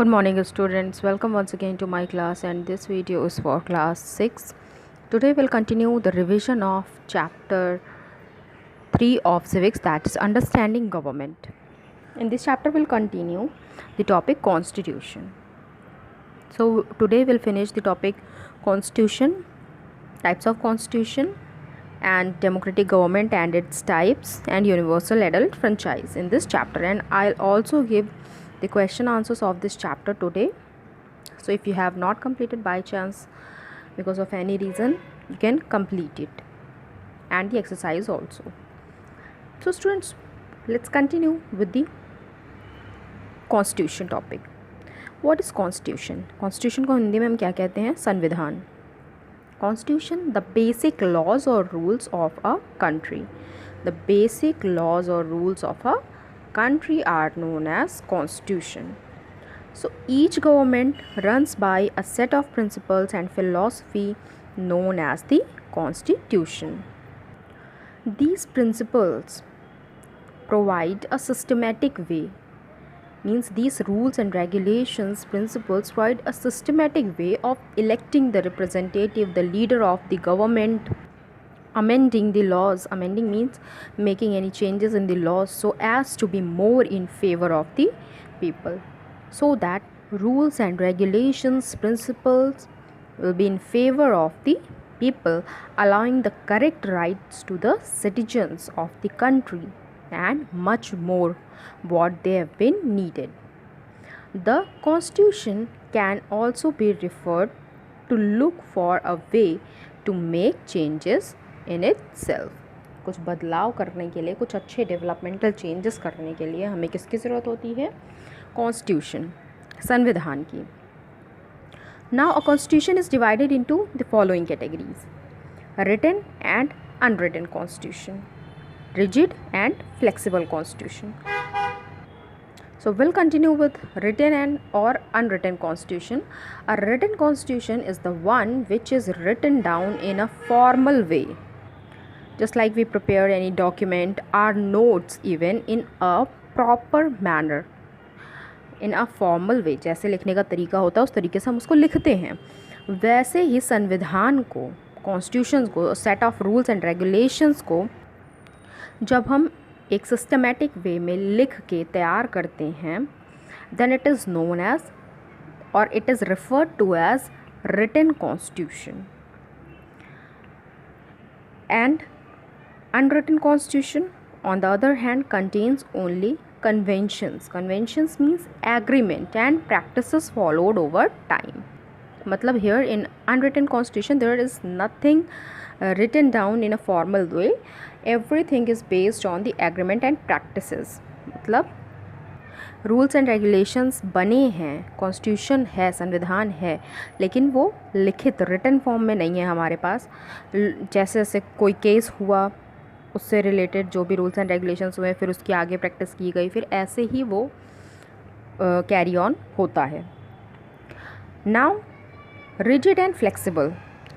Good morning students, welcome once again to my class, and this video is for class 6. Today we'll continue the revision of chapter 3 of civics, that is understanding government. In this chapter we'll continue the topic constitution. So today we'll finish the topic constitution, types of constitution, and democratic government and its types, and universal adult franchise in this chapter, and I'll also give the question answers of this chapter today. So if you have not completed by chance because of any reason, you can complete it, and the exercise also. So students, let's continue with the constitution topic. What is constitution? Constitution को हिंदी में हम क्या कहते हैं? संविधान. Constitution, the basic laws or rules of a country. The basic laws or rules of a country are known as constitution. So each government runs by a set of principles and philosophy known as the constitution. These principles provide a systematic way, means these rules and regulations principles provide a systematic way of electing the representative, the leader of the government, amending the laws. Amending means making any changes in the laws so as to be more in favor of the people, so that rules and regulations principles will be in favor of the people, allowing the correct rights to the citizens of the country and much more what they have been needed. The constitution can also be referred to look for a way to make changes in itself. कुछ बदलाव करने के लिए, कुछ अच्छे developmental changes करने के लिए हमें किसकी ज़रूरत होती है? कॉन्स्टिट्यूशन, संविधान की. Now a constitution is divided into the following categories: written and unwritten constitution, rigid and flexible constitution. So we'll continue with written and or unwritten constitution. A written constitution is the one which is written down in a formal way, just like we prepare any document, our notes even, in a proper manner, in a formal way. जैसे लिखने का तरीका होता है उस तरीके से हम उसको लिखते हैं, वैसे ही संविधान को, कॉन्स्टिट्यूशन को, set of rules and regulations को जब हम एक सिस्टमेटिक वे में लिख के तैयार करते हैं, then it is known as और it is referred to as written constitution. And unwritten constitution on the other hand contains only conventions. Conventions means agreement and practices followed over time. मतलब here in unwritten constitution there is nothing written down in a formal way. Everything is based on the agreement and practices. मतलब rules and regulations बने हैं, constitution है, संविधान है, लेकिन वो लिखित रिटन फॉर्म में नहीं है हमारे पास. जैसे जैसे कोई केस हुआ, उससे रिलेटेड जो भी रूल्स एंड रेगुलेशंस हुए, फिर उसकी आगे प्रैक्टिस की गई, फिर ऐसे ही वो कैरी ऑन होता है. Now rigid and flexible.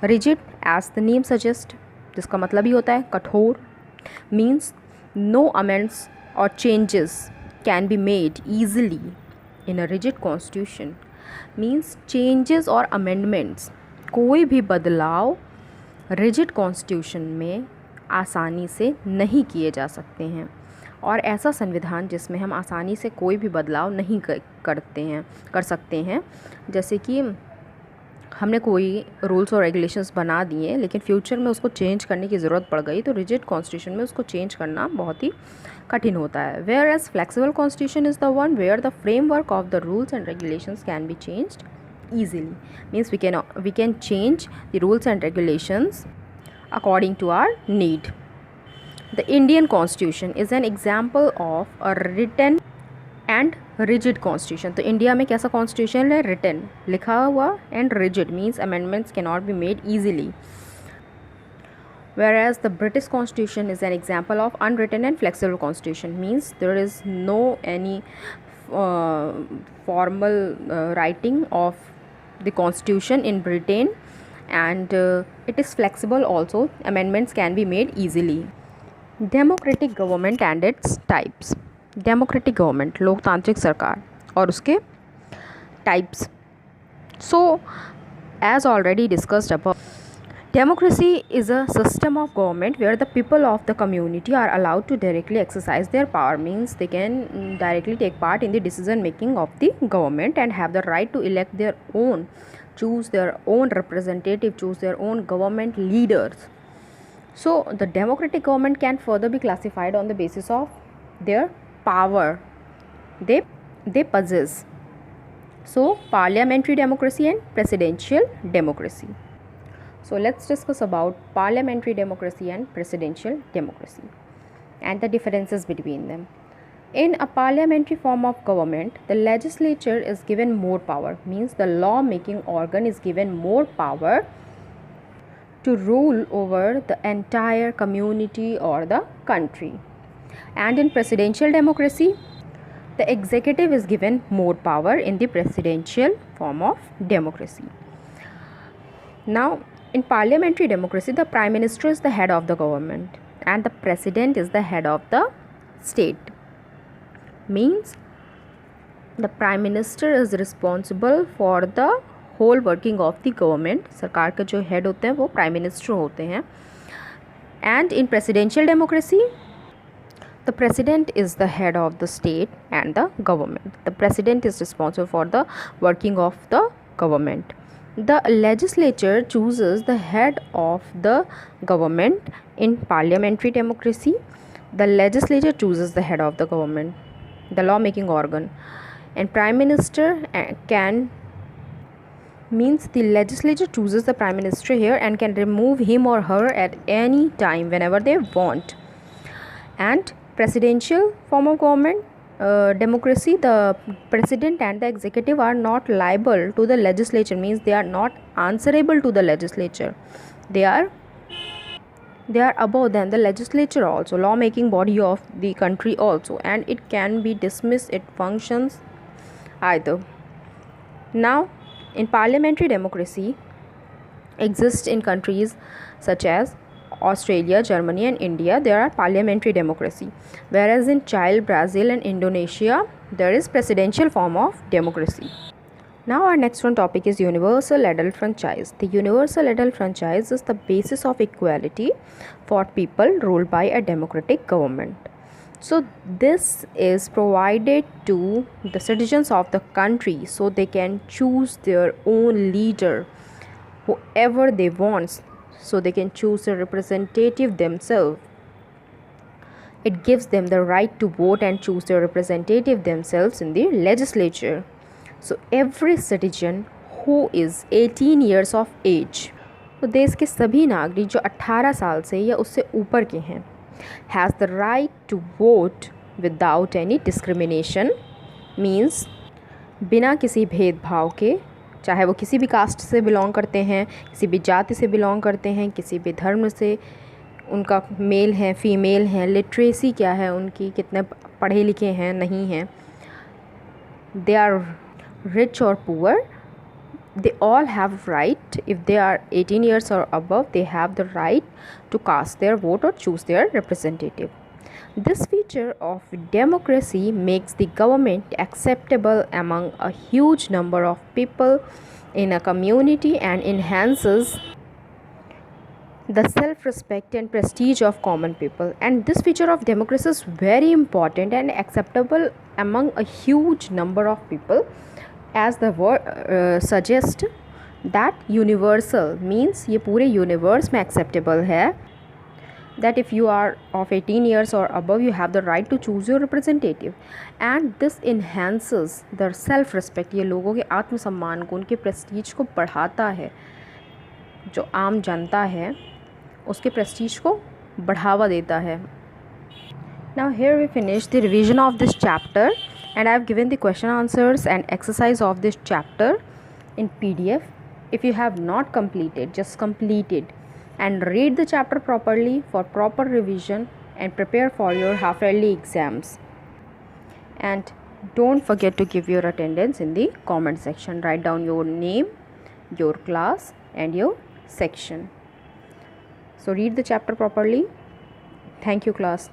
Rigid as the name suggest, जिसका मतलब ही होता है कठोर, मीन्स नो अमेंड्स और changes can be made easily in a rigid constitution. Means changes और अमेंडमेंट्स, कोई भी बदलाव रिजिड कॉन्स्टिट्यूशन में आसानी से नहीं किए जा सकते हैं. और ऐसा संविधान जिसमें हम आसानी से कोई भी बदलाव नहीं कर सकते हैं, जैसे कि हमने कोई रूल्स और रेगुलेशंस बना दिए लेकिन फ्यूचर में उसको चेंज करने की ज़रूरत पड़ गई, तो रिजिड कॉन्स्टिट्यूशन में उसको चेंज करना बहुत ही कठिन होता है. Whereas flexible constitution is the one where the framework of the rules and regulations can be changed easily. Means we can change the rules and regulations according to our need. The Indian Constitution is an example of a written and rigid constitution. तो India में कैसा constitution है? Written, लिखा हुआ, and rigid means amendments cannot be made easily. Whereas the British Constitution is an example of unwritten and flexible constitution, means there is no any formal writing of the constitution in Britain, and it is flexible also. Amendments can be made easily. Democratic government and its types. Democratic government, लोकतांत्रिक सरकार, और उसके types. So, as already discussed above, democracy is a system of government where the people of the community are allowed to directly exercise their power, means they can directly take part in the decision making of the government and have the right to elect their own, choose their own representative, choose their own government leaders. So the democratic government can further be classified on the basis of their power they possess. So parliamentary democracy and presidential democracy. So let's discuss about parliamentary democracy and presidential democracy and the differences between them. In a parliamentary form of government, the legislature is given more power, means the law making organ is given more power to rule over the entire community or the country. And in presidential democracy, the executive is given more power in the presidential form of democracy. Now, in parliamentary democracy, the prime minister is the head of the government and the president is the head of the state. Means the prime minister is responsible for the whole working of the government. सरकार के जो head होते हैं वो prime minister होते हैं. And in presidential democracy the president is the head of the state and the government. The president is responsible for the working of the government. The legislature chooses the head of the government. In parliamentary democracy, the legislature chooses the head of the government, the law making organ. And prime minister can, means the legislature chooses the prime minister here and can remove him or her at any time whenever they want. And presidential form of government democracy, the president and the executive are not liable to the legislature, means they are not answerable to the legislature. They are above than the legislature also, law making body of the country also, and it can be dismissed, it functions either. Now in parliamentary democracy exists in countries such as Australia, Germany and India, there are parliamentary democracy, whereas in Chile, Brazil and Indonesia there is presidential form of democracy. Now our next one topic is universal adult franchise. The universal adult franchise is the basis of equality for people ruled by a democratic government. So this is provided to the citizens of the country so they can choose their own leader, whoever they want, so they can choose a representative themselves. It gives them the right to vote and choose their representative themselves in the legislature. So every citizen who is 18 years of age, तो देश के सभी नागरिक जो 18 साल से या उससे ऊपर के हैं, has the right to vote without any discrimination, means बिना किसी भेदभाव के, चाहे वो किसी भी कास्ट से बिलोंग करते हैं, किसी भी जाति से बिलोंग करते हैं, किसी भी धर्म से, उनका मेल है फीमेल है, लिटरेसी क्या है उनकी, कितने पढ़े लिखे हैं नहीं हैं, दे आर रिच और poor, they all have right, if they are 18 years or above, they have the right to cast their vote or choose their representative. This feature of democracy makes the government acceptable among a huge number of people in a community and enhances the self-respect and prestige of common people. And this feature of democracy is very important and acceptable among a huge number of people, as the word suggest that universal, means ये पूरे universe में acceptable है, that if you are of 18 years or above you have the right to choose your representative, and this enhances the self respect, ये लोगों के आत्मसम्मान को, उनके prestige को बढ़ाता है, जो आम जनता है उसके prestige को बढ़ावा देता है. Now here we finish the revision of this chapter, and I have given the question answers and exercise of this chapter in PDF. If you have not completed, just complete it and read the chapter properly for proper revision and prepare for your half-yearly exams. And don't forget to give your attendance in the comment section. Write down your name, your class and your section. So read the chapter properly. Thank you, class.